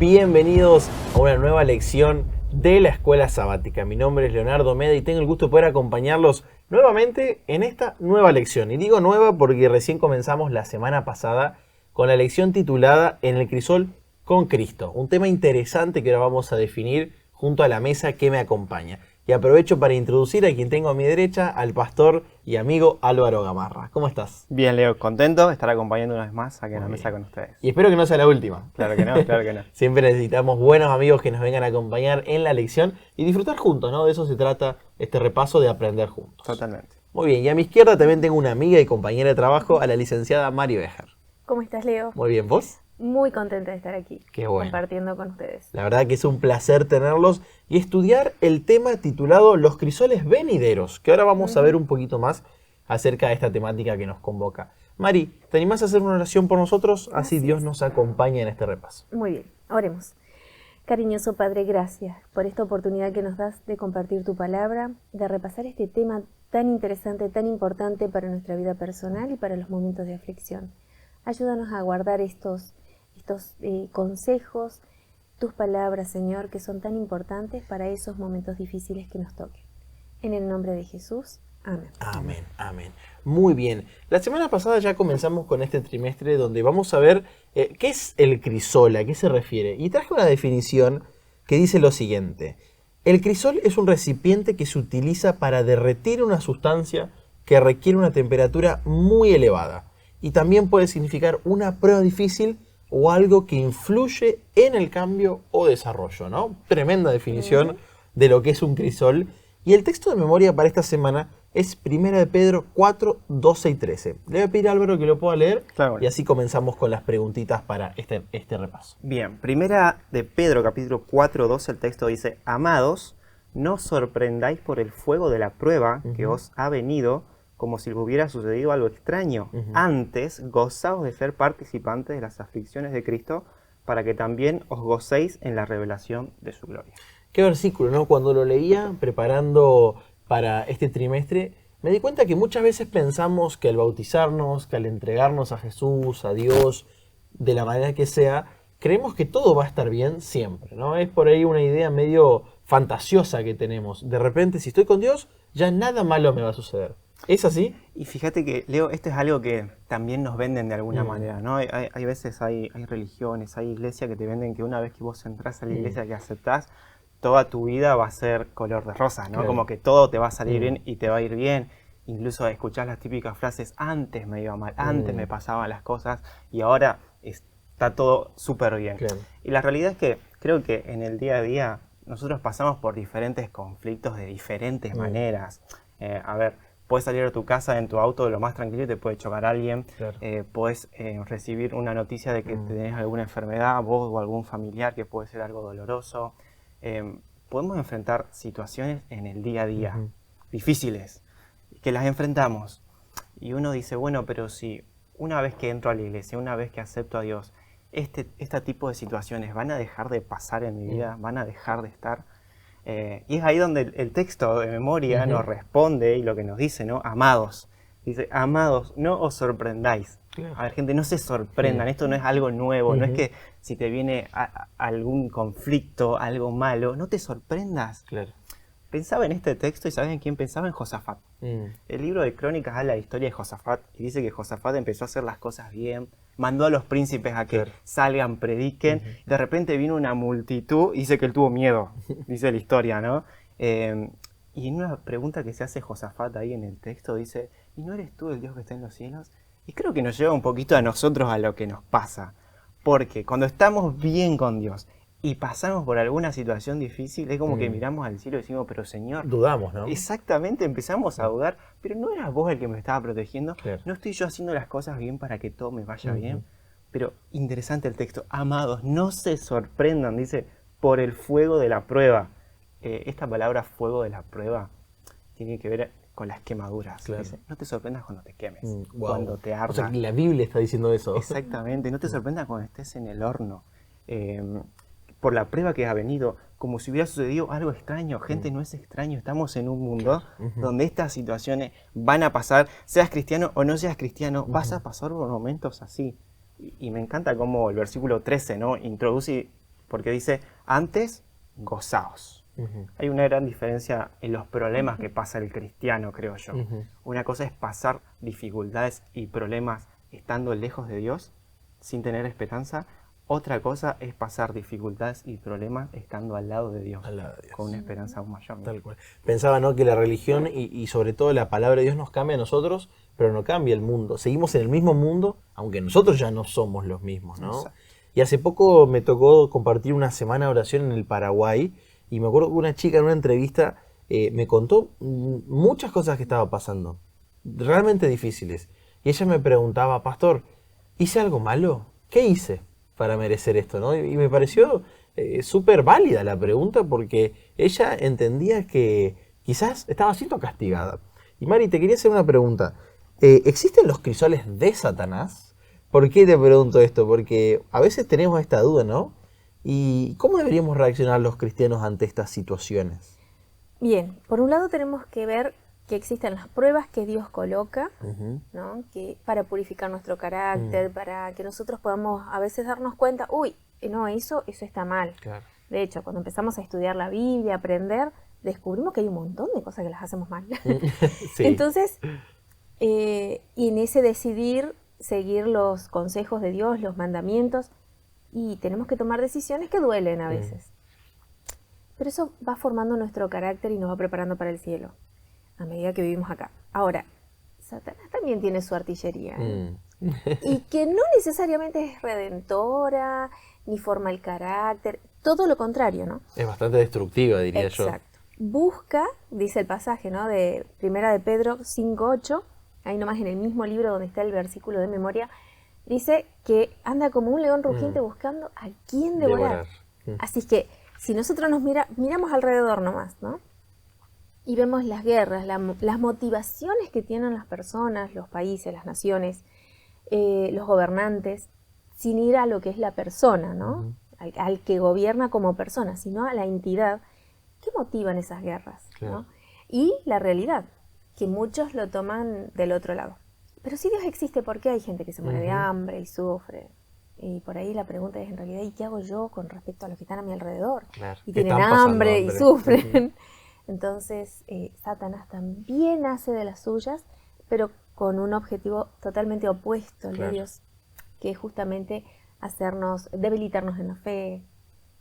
Bienvenidos a una nueva lección de la Escuela Sabática. Mi nombre es Leonardo Meda y tengo el gusto de poder acompañarlos nuevamente en esta nueva lección. Y digo nueva porque recién comenzamos la semana pasada con la lección titulada En el crisol con Cristo. Un tema interesante que ahora vamos a definir junto a la mesa que me acompaña. Y aprovecho para introducir a quien tengo a mi derecha, al pastor y amigo Álvaro Gamarra. ¿Cómo estás? Bien, Leo, contento de estar acompañando una vez más aquí en la mesa con ustedes. Y espero que no sea la última. Claro que no, claro que no. Siempre necesitamos buenos amigos que nos vengan a acompañar en la lección y disfrutar juntos, ¿no? De eso se trata este repaso de aprender juntos. Totalmente. Muy bien, y a mi izquierda también tengo una amiga y compañera de trabajo, a la licenciada Mari Bejar. ¿Cómo estás, Leo? Muy bien, ¿vos? Muy contenta de estar aquí. Qué bueno. Compartiendo con ustedes. La verdad que es un placer tenerlos y estudiar el tema titulado Los crisoles venideros, que ahora vamos a ver un poquito más acerca de esta temática que nos convoca. Mari, ¿te animás a hacer una oración por nosotros? Así Dios nos acompaña en este repaso. Muy bien, oremos. Cariñoso Padre, gracias por esta oportunidad que nos das de compartir tu palabra, de repasar este tema tan interesante, tan importante para nuestra vida personal y para los momentos de aflicción. Ayúdanos a guardar estos consejos, tus palabras, Señor, que son tan importantes para esos momentos difíciles que nos toquen. En el nombre de Jesús, amén. Amén, amén. Muy bien. La semana pasada ya comenzamos con este trimestre donde vamos a ver qué es el crisol, a qué se refiere. Y traje una definición que dice lo siguiente. El crisol es un recipiente que se utiliza para derretir una sustancia que requiere una temperatura muy elevada. Y también puede significar una prueba difícil o algo que influye en el cambio o desarrollo, ¿no? Tremenda definición de lo que es un crisol. Y el texto de memoria para esta semana es 1 de Pedro 4, 12 y 13. Le voy a pedir a Álvaro que lo pueda leer y así comenzamos con las preguntitas para este repaso. Bien, 1 de Pedro capítulo 4, 12, el texto dice: Amados, no os sorprendáis por el fuego de la prueba que os ha venido, como si hubiera sucedido algo extraño. Antes, gozaos de ser participantes de las aflicciones de Cristo, para que también os gocéis en la revelación de su gloria. Qué versículo, ¿no? Cuando lo leía preparando para este trimestre, me di cuenta que muchas veces pensamos que al bautizarnos, que al entregarnos a Jesús, a Dios, de la manera que sea, creemos que todo va a estar bien siempre, ¿no? Es por ahí una idea medio fantasiosa que tenemos. De repente, si estoy con Dios, ya nada malo me va a suceder. ¿Es así? Y fíjate que, Leo, esto es algo que también nos venden de alguna manera, ¿no? Hay veces, hay religiones, hay iglesias que te venden que una vez que vos entras a la iglesia, que aceptás, toda tu vida va a ser color de rosa, ¿no? Claro. Como que todo te va a salir bien y te va a ir bien. Incluso escuchás las típicas frases: antes me iba mal, antes me pasaban las cosas y ahora está todo súper bien. Claro. Y la realidad es que creo que en el día a día nosotros pasamos por diferentes conflictos de diferentes maneras. A ver, puedes salir de tu casa en tu auto de lo más tranquilo y te puede chocar alguien. Claro. Puedes recibir una noticia de que tenés alguna enfermedad, vos o algún familiar, que puede ser algo doloroso. Podemos enfrentar situaciones en el día a día difíciles, que las enfrentamos. Y uno dice, bueno, pero si una vez que entro a la iglesia, una vez que acepto a Dios, este tipo de situaciones van a dejar de pasar en mi vida, van a dejar de estar. Y es ahí donde el texto de memoria nos responde y lo que nos dice, ¿no? Amados. Dice: amados, no os sorprendáis. Claro. A ver, gente, no se sorprendan. Esto no es algo nuevo. No es que si te viene algún conflicto, algo malo, no te sorprendas. Claro. Pensaba en este texto y ¿sabes en quién pensaba? En Josafat. El libro de Crónicas habla de la historia de Josafat y dice que Josafat empezó a hacer las cosas bien, mandó a los príncipes a que salgan, prediquen. De repente vino una multitud y dice que él tuvo miedo, dice la historia, ¿no? Y en una pregunta que se hace Josafat ahí en el texto dice: ¿y no eres tú el Dios que está en los cielos? Y creo que nos lleva un poquito a nosotros a lo que nos pasa. Porque cuando estamos bien con Dios y pasamos por alguna situación difícil, es como que miramos al cielo y decimos: pero Señor... Dudamos, ¿no? Exactamente, empezamos a dudar. Pero no eras vos el que me estaba protegiendo. Claro. No estoy yo haciendo las cosas bien para que todo me vaya bien. Pero interesante el texto. Amados, no se sorprendan, dice, por el fuego de la prueba. Esta palabra fuego de la prueba tiene que ver con las quemaduras. Claro. Dice: no te sorprendas cuando te quemes, Wow. cuando te arda. O sea, que la Biblia está diciendo eso. Exactamente, no te sorprendas cuando estés en el horno. Por la prueba que ha venido, como si hubiera sucedido algo extraño. Gente, no es extraño, estamos en un mundo donde estas situaciones van a pasar, seas cristiano o no seas cristiano, vas a pasar por momentos así. Y me encanta cómo el versículo 13, ¿no?, introduce porque dice, antes, gozaos. Hay una gran diferencia en los problemas que pasa el cristiano, creo yo. Una cosa es pasar dificultades y problemas estando lejos de Dios, sin tener esperanza. Otra cosa es pasar dificultades y problemas estando al lado de Dios, con una esperanza aún mayor, ¿no? Tal cual. Pensaba, ¿no?, que la religión y sobre todo la palabra de Dios nos cambia a nosotros, pero no cambia el mundo. Seguimos en el mismo mundo, aunque nosotros ya no somos los mismos, ¿no? Exacto. Y hace poco me tocó compartir una semana de oración en el Paraguay, y me acuerdo que una chica en una entrevista me contó muchas cosas que estaba pasando, realmente difíciles. Y ella me preguntaba, pastor, ¿hice algo malo? ¿Qué hice para merecer esto, ¿no? Y me pareció súper válida la pregunta, porque ella entendía que quizás estaba siendo castigada. Y Mari, te quería hacer una pregunta. ¿Existen los crisoles de Satanás? ¿Por qué te pregunto esto? Porque a veces tenemos esta duda, ¿no? ¿Y cómo deberíamos reaccionar los cristianos ante estas situaciones? Bien, por un lado tenemos que ver que existen las pruebas que Dios coloca, ¿no? Que para purificar nuestro carácter, para que nosotros podamos a veces darnos cuenta, uy, no, eso está mal. Claro. De hecho, cuando empezamos a estudiar la Biblia, a aprender, descubrimos que hay un montón de cosas que las hacemos mal. Sí. Entonces, y en ese decidir seguir los consejos de Dios, los mandamientos, y tenemos que tomar decisiones que duelen a veces. Pero eso va formando nuestro carácter y nos va preparando para el cielo, a medida que vivimos acá. Ahora, Satanás también tiene su artillería, ¿eh? Y que no necesariamente es redentora, ni forma el carácter, todo lo contrario, ¿no? Es bastante destructiva, diría yo. Exacto. Busca, dice el pasaje, ¿no?, de Primera de Pedro 5:8, ahí nomás en el mismo libro donde está el versículo de memoria, dice que anda como un león rugiente buscando a quién devorar. Así que si nosotros nos miramos alrededor nomás, ¿no?, y vemos las guerras, las motivaciones que tienen las personas, los países, las naciones, los gobernantes, sin ir a lo que es la persona, ¿no?, al que gobierna como persona, sino a la entidad. ¿Qué motivan esas guerras? Claro. ¿No? Y la realidad, que muchos lo toman del otro lado. Pero si Dios existe, ¿por qué hay gente que se muere de hambre y sufre? Y por ahí la pregunta es, en realidad, ¿y qué hago yo con respecto a los que están a mi alrededor? Claro. Y Que tienen están pasando hambre y sufren. Entonces, Satanás también hace de las suyas, pero con un objetivo totalmente opuesto al de Dios, que es justamente debilitarnos en la fe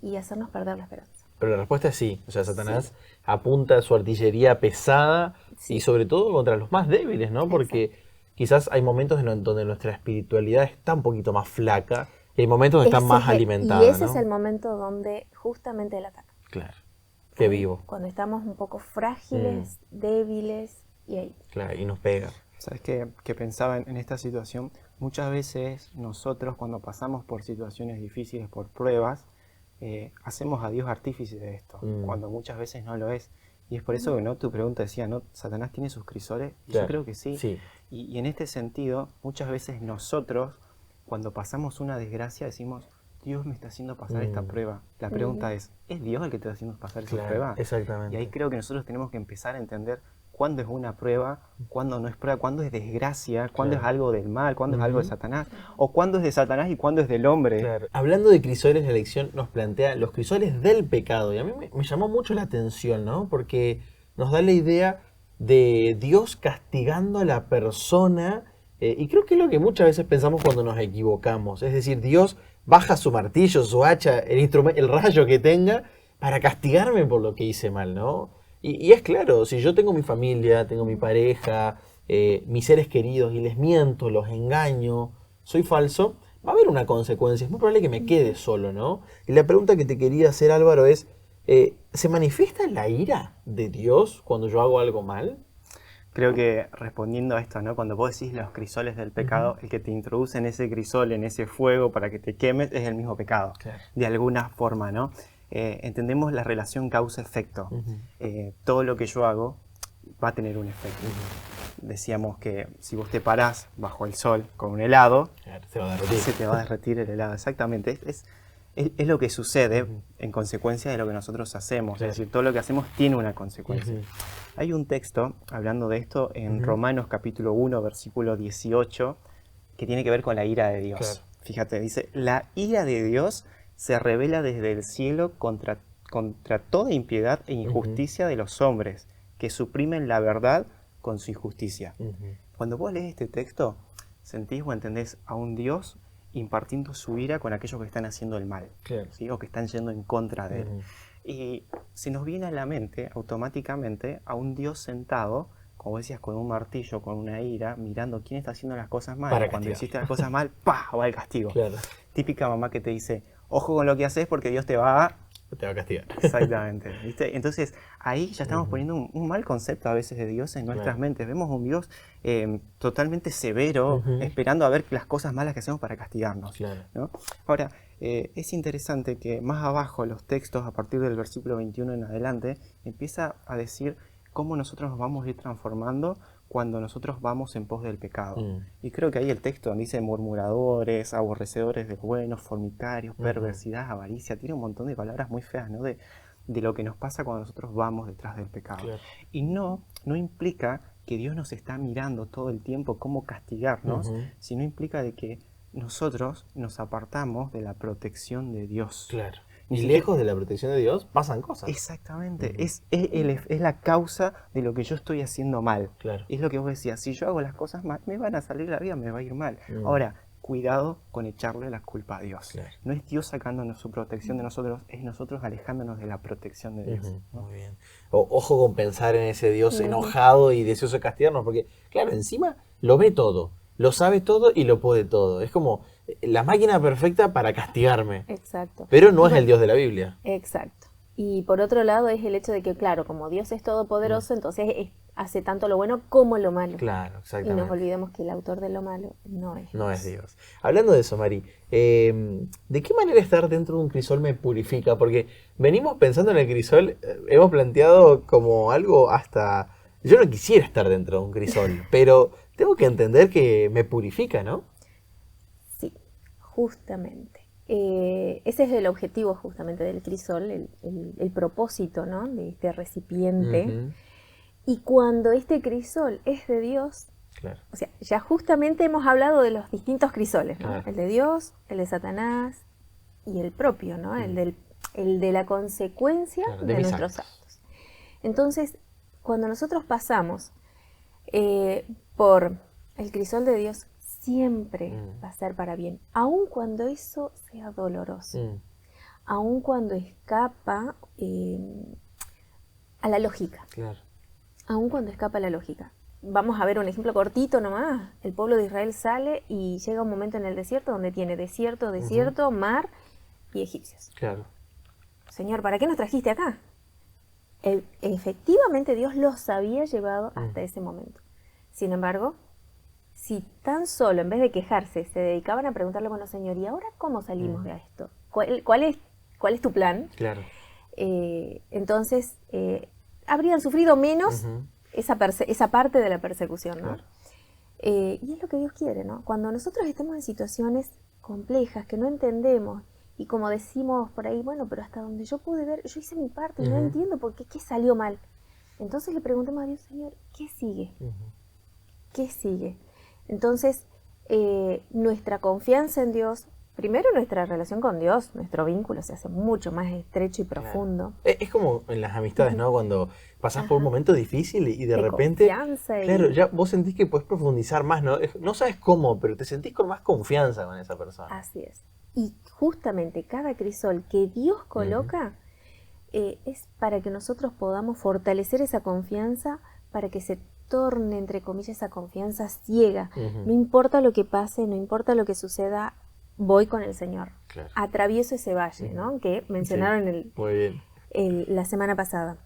y hacernos perder la esperanza. Pero la respuesta es sí. O sea, Satanás apunta su artillería pesada y sobre todo contra los más débiles, ¿no? Porque quizás hay momentos donde nuestra espiritualidad está un poquito más flaca y hay momentos donde está más alimentada, y ese ¿no? es el momento donde justamente él ataca. Claro. Qué vivo. Cuando estamos un poco frágiles, débiles, y ahí. Claro, y nos pega. ¿Sabes qué pensaba en esta situación? Muchas veces nosotros, cuando pasamos por situaciones difíciles, por pruebas, hacemos a Dios artífice de esto, cuando muchas veces no lo es. Y es por eso que, ¿no?, tu pregunta decía, ¿no?, ¿Satanás tiene sus crisoles? Y yo creo que sí. Y en este sentido, muchas veces nosotros, cuando pasamos una desgracia, decimos, Dios me está haciendo pasar esta prueba. La pregunta es Dios el que te está haciendo pasar esa prueba? Exactamente. Y ahí creo que nosotros tenemos que empezar a entender cuándo es una prueba, cuándo no es prueba, cuándo es desgracia, cuándo es algo del mal, cuándo es algo de Satanás, o cuándo es de Satanás y cuándo es del hombre. Claro. Hablando de crisoles, la lección nos plantea los crisoles del pecado. Y a mí me llamó mucho la atención, ¿no? Porque nos da la idea de Dios castigando a la persona. Y creo que es lo que muchas veces pensamos cuando nos equivocamos. Es decir, Dios baja su martillo, su hacha, el rayo que tenga para castigarme por lo que hice mal, ¿no? Y es claro, si yo tengo mi familia, tengo mi pareja, mis seres queridos y les miento, los engaño, soy falso, va a haber una consecuencia. Es muy probable que me quede solo, ¿no? Y la pregunta que te quería hacer, Álvaro, es, ¿se manifiesta la ira de Dios cuando yo hago algo mal? Creo que respondiendo a esto, ¿no?, cuando vos decís los crisoles del pecado, el que te introduce en ese crisol, en ese fuego para que te quemes, es el mismo pecado, de alguna forma, ¿no? Entendemos la relación causa-efecto. Todo lo que yo hago va a tener un efecto. Decíamos que si vos te parás bajo el sol con un helado, se te va a derretir el helado. Exactamente. Es lo que sucede en consecuencia de lo que nosotros hacemos. Es decir, todo lo que hacemos tiene una consecuencia. Hay un texto hablando de esto en Romanos capítulo 1, versículo 18, que tiene que ver con la ira de Dios. Fíjate, dice, la ira de Dios se revela desde el cielo contra toda impiedad e injusticia de los hombres, que suprimen la verdad con su injusticia. Cuando vos lees este texto, sentís o entendés a un Dios impartiendo su ira con aquellos que están haciendo el mal, claro. ¿sí? O que están yendo en contra de él. Y se nos viene a la mente automáticamente a un Dios sentado, como decías, con un martillo, con una ira, mirando quién está haciendo las cosas mal. Para Cuando castigar. hiciste las cosas mal, ¡pah! Va el castigo. Claro. Típica mamá que te dice, ojo con lo que haces porque Dios te va a... Te va a castigar. Exactamente, ¿viste? Entonces ahí ya estamos poniendo un mal concepto a veces de Dios en nuestras mentes. Vemos un Dios totalmente severo, esperando a ver las cosas malas que hacemos para castigarnos, ¿no? Ahora, es interesante que más abajo los textos, a partir del versículo 21 en adelante, empieza a decir cómo nosotros nos vamos a ir transformando cuando nosotros vamos en pos del pecado. Y creo que ahí el texto donde dice murmuradores, aborrecedores de lo bueno, fornicarios, perversidad, avaricia, tiene un montón de palabras muy feas, ¿no? De lo que nos pasa cuando nosotros vamos detrás del pecado. Y no implica que Dios nos está mirando todo el tiempo cómo castigarnos, sino implica de que nosotros nos apartamos de la protección de Dios. Claro. Y lejos de la protección de Dios pasan cosas. Exactamente. Es la causa de lo que yo estoy haciendo mal. Claro. Es lo que vos decías. Si yo hago las cosas mal, me van a salir la vida, me va a ir mal. Ahora, cuidado con echarle la culpa a Dios. Claro. No es Dios sacándonos su protección de nosotros, es nosotros alejándonos de la protección de Dios. ¿No? Muy bien. Ojo con pensar en ese Dios enojado y deseoso de castigarnos, porque, claro, encima lo ve todo, lo sabe todo y lo puede todo. Es como la máquina perfecta para castigarme. Exacto. Pero no es el Dios de la Biblia. Exacto. Y por otro lado es el hecho de que, claro, como Dios es todopoderoso, entonces hace tanto lo bueno como lo malo. Claro, exactamente. Y nos olvidemos que el autor de lo malo no es Dios. No es Dios. Hablando de eso, Mari, ¿de qué manera estar dentro de un crisol me purifica? Porque venimos pensando en el crisol, hemos planteado como algo hasta... Yo no quisiera estar dentro de un crisol, pero tengo que entender que me purifica, ¿no? Sí, justamente. Ese es el objetivo justamente del crisol, el propósito, ¿no? De este recipiente. Y cuando este crisol es de Dios, claro. O sea, ya justamente hemos hablado de los distintos crisoles, ¿no? Claro. El de Dios, el de Satanás y el propio, ¿no? El de la consecuencia Claro, de mis nuestros actos. Entonces, cuando nosotros pasamos por el crisol de Dios, siempre va a ser para bien, aun cuando eso sea doloroso, aun cuando escapa a la lógica. Claro. Aun cuando escapa a la lógica. Vamos a ver un ejemplo cortito nomás. El pueblo de Israel sale y llega un momento en el desierto donde tiene desierto, mar y egipcios. Claro. Señor, ¿para qué nos trajiste acá? Efectivamente Dios los había llevado hasta ese momento. Sin embargo, si tan solo en vez de quejarse se dedicaban a preguntarle, bueno, Señor, ¿y ahora cómo salimos de esto? ¿Cuál es tu plan? Claro. Entonces, habrían sufrido menos esa parte de la persecución, ¿no? Claro. Y es lo que Dios quiere, ¿no? Cuando nosotros estamos en situaciones complejas que no entendemos y como decimos por ahí, bueno, pero hasta donde yo pude ver, yo hice mi parte, no entiendo por qué salió mal. Entonces le preguntamos a Dios, Señor, ¿qué sigue? ¿Qué sigue? Entonces, nuestra confianza en Dios, primero nuestra relación con Dios, nuestro vínculo se hace mucho más estrecho y profundo. Claro. Es como en las amistades, ¿no? Cuando pasás por un momento difícil y de repente... Confianza Claro, ya vos sentís que podés profundizar más, ¿no? No sabes cómo, pero te sentís con más confianza con esa persona. Así es. Y justamente cada crisol que Dios coloca es para que nosotros podamos fortalecer esa confianza, para que se torne, entre comillas, esa confianza ciega. No importa lo que pase, no importa lo que suceda, voy con el Señor. Claro. Atravieso ese valle, ¿no? Que mencionaron muy bien. La semana pasada.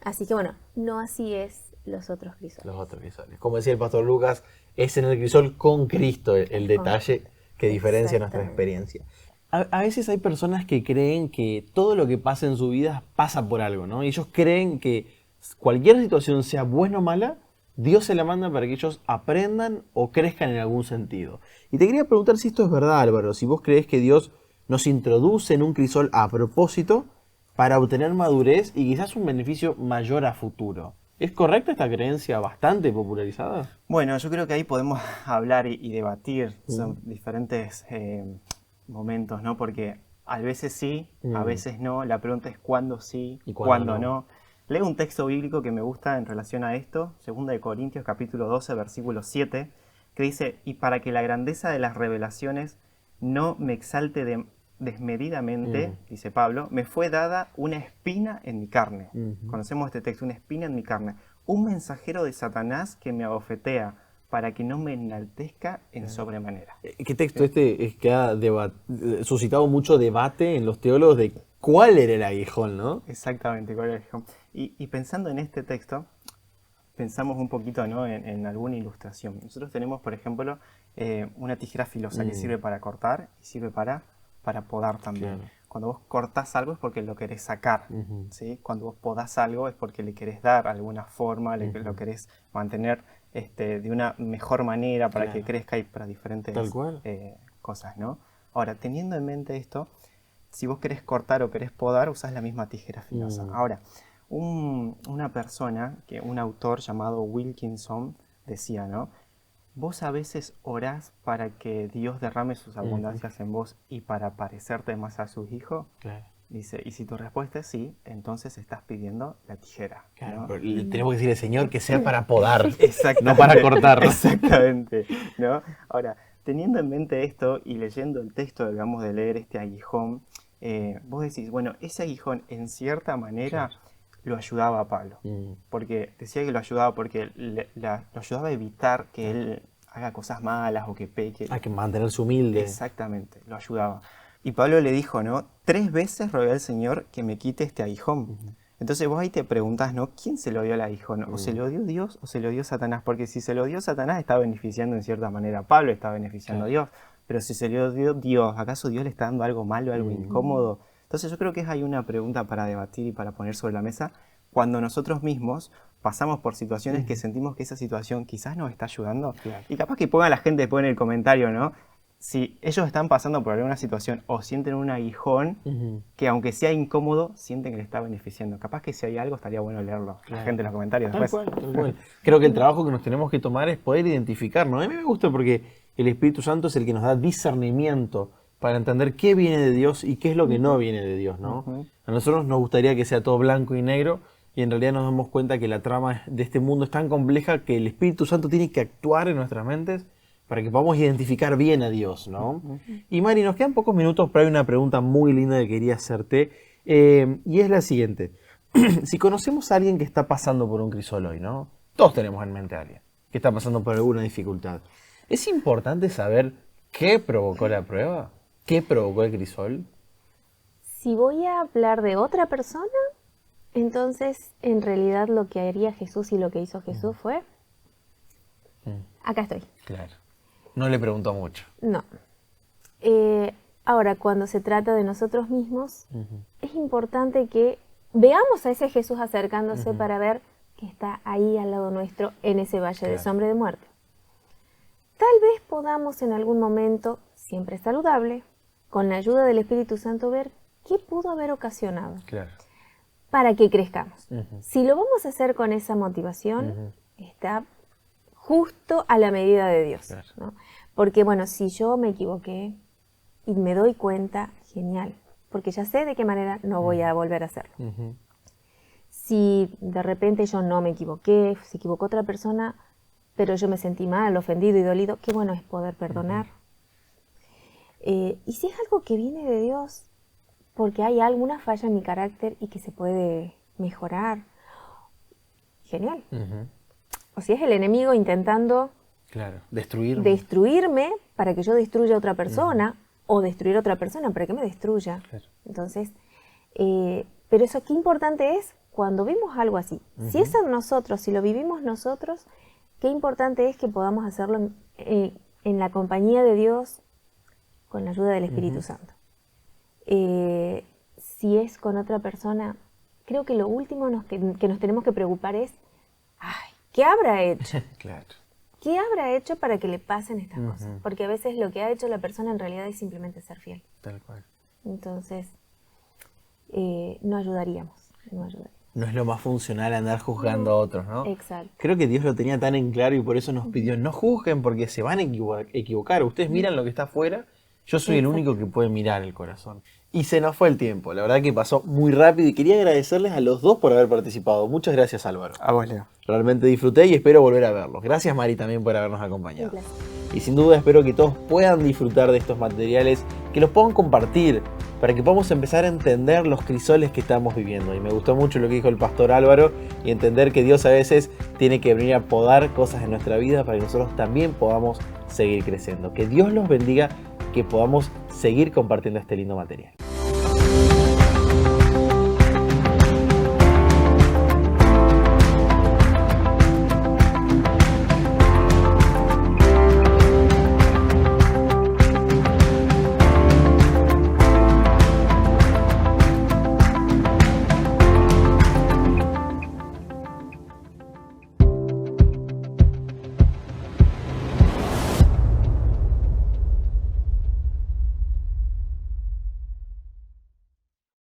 Así que bueno, no así es los otros crisoles. Los otros crisoles. Como decía el pastor Lucas, es en el crisol con Cristo el detalle que diferencia nuestra experiencia. A veces hay personas que creen que todo lo que pasa en su vida pasa por algo, ¿no? Y ellos creen que cualquier situación, sea buena o mala, Dios se la manda para que ellos aprendan o crezcan en algún sentido. Y te quería preguntar si esto es verdad, Álvaro, si vos crees que Dios nos introduce en un crisol a propósito para obtener madurez y quizás un beneficio mayor a futuro. ¿Es correcta esta creencia bastante popularizada? Bueno, yo creo que ahí podemos hablar y debatir. Son diferentes momentos, ¿no? Porque A veces sí, a veces no. La pregunta es cuándo sí y cuándo no. Leo un texto bíblico que me gusta en relación a esto, 2 Corintios capítulo 12, versículo 7, que dice, y para que la grandeza de las revelaciones no me exalte desmedidamente, dice Pablo, me fue dada una espina en mi carne. Conocemos este texto, una espina en mi carne. Un mensajero de Satanás que me abofetea para que no me enaltezca en sobremanera. ¿Qué texto es que ha suscitado mucho debate en los teólogos de cuál era el aguijón, ¿no? Exactamente, cuál era el aguijón. Y pensando en este texto, pensamos un poquito, ¿no? en alguna ilustración. Nosotros tenemos, por ejemplo, una tijera filosa que sirve para cortar y sirve para podar también. Claro. Cuando vos cortás algo es porque lo querés sacar, ¿sí? Cuando vos podás algo es porque le querés dar alguna forma, lo querés mantener de una mejor manera para que crezca y para diferentes cosas, ¿no? Ahora, teniendo en mente esto, si vos querés cortar o querés podar, usás la misma tijera filosa. Ahora, una persona, un autor llamado Wilkinson, decía, ¿no? Vos a veces orás para que Dios derrame sus abundancias en vos y para parecerte más a sus hijos. Claro. Dice, y si tu respuesta es sí, entonces estás pidiendo la tijera. Claro, ¿no? Tenemos que decirle, Señor, que sea para podar, no para cortar. Exactamente, ¿no? Ahora, teniendo en mente esto y leyendo el texto, digamos, de leer este aguijón, vos decís, bueno, ese aguijón en cierta manera lo ayudaba a Pablo. Porque decía que lo ayudaba porque lo ayudaba a evitar que él haga cosas malas o que peque. Hay que mantenerse humilde. Exactamente, lo ayudaba. Y Pablo le dijo, ¿no? 3 veces rogué al Señor que me quite este aguijón. Entonces vos ahí te preguntás, ¿no? ¿Quién se lo dio el aguijón? ¿O se lo dio Dios o se lo dio Satanás? Porque si se lo dio Satanás está beneficiando en cierta manera. Pablo está beneficiando a Dios. Pero si se lo dio Dios, ¿acaso Dios le está dando algo malo, algo incómodo? Entonces yo creo que hay una pregunta para debatir y para poner sobre la mesa cuando nosotros mismos pasamos por situaciones que sentimos que esa situación quizás nos está ayudando. Claro. Y capaz que ponga la gente después en el comentario, ¿no? Si ellos están pasando por alguna situación o sienten un aguijón que aunque sea incómodo, sienten que les está beneficiando. Capaz que si hay algo estaría bueno leerlo. Claro. La gente en los comentarios después. Tal cual. Creo que el trabajo que nos tenemos que tomar es poder identificar, ¿no? A mí me gusta porque el Espíritu Santo es el que nos da discernimiento para entender qué viene de Dios y qué es lo que no viene de Dios, ¿no? A nosotros nos gustaría que sea todo blanco y negro y en realidad nos damos cuenta que la trama de este mundo es tan compleja que el Espíritu Santo tiene que actuar en nuestras mentes para que podamos identificar bien a Dios, ¿no? Y Mari, nos quedan pocos minutos, pero hay una pregunta muy linda que quería hacerte y es la siguiente. Si conocemos a alguien que está pasando por un crisol hoy, ¿no? Todos tenemos en mente a alguien que está pasando por alguna dificultad. ¿Es importante saber qué provocó la prueba? ¿Qué provocó el crisol? Si voy a hablar de otra persona, entonces en realidad lo que haría Jesús y lo que hizo Jesús fue... Acá estoy. Claro. No le preguntó mucho. No. Ahora, cuando se trata de nosotros mismos, es importante que veamos a ese Jesús acercándose para ver que está ahí al lado nuestro en ese valle de sombra y de muerte. Tal vez podamos en algún momento, siempre saludable, con la ayuda del Espíritu Santo, ver qué pudo haber ocasionado para que crezcamos. Si lo vamos a hacer con esa motivación, está justo a la medida de Dios, ¿no? Porque bueno, si yo me equivoqué y me doy cuenta, genial, porque ya sé de qué manera no voy a volver a hacerlo. Si de repente yo no me equivoqué, se equivocó otra persona, pero yo me sentí mal, ofendido y dolido, qué bueno es poder perdonar. Y si es algo que viene de Dios, porque hay alguna falla en mi carácter y que se puede mejorar, genial. O si es el enemigo intentando destruirme para que yo destruya a otra persona, o destruir a otra persona para que me destruya. Entonces, pero eso qué importante es cuando vemos algo así. Si es en nosotros, si lo vivimos nosotros, qué importante es que podamos hacerlo en la compañía de Dios, con la ayuda del Espíritu Santo. Si es con otra persona, creo que lo último que nos tenemos que preocupar es, ¿qué habrá hecho? ¿Qué habrá hecho para que le pasen estas cosas? Porque a veces lo que ha hecho la persona en realidad es simplemente ser fiel. Tal cual. Entonces, no ayudaríamos. No es lo más funcional andar juzgando a otros, ¿no? Exacto. Creo que Dios lo tenía tan en claro y por eso nos pidió, no juzguen porque se van a equivocar. Ustedes miran lo que está afuera, yo soy el único que puede mirar el corazón. Y se nos fue el tiempo, la verdad que pasó muy rápido y quería agradecerles a los dos por haber participado. Muchas gracias, Álvaro. A vos, Leo. Realmente disfruté y espero volver a verlos. Gracias, Mari, también por habernos acompañado. Un placer. Y sin duda espero que todos puedan disfrutar de estos materiales, que los puedan compartir, para que podamos empezar a entender los crisoles que estamos viviendo. Y me gustó mucho lo que dijo el pastor Álvaro, y entender que Dios a veces tiene que venir a podar cosas en nuestra vida para que nosotros también podamos seguir creciendo. Que Dios los bendiga, que podamos seguir compartiendo este lindo material.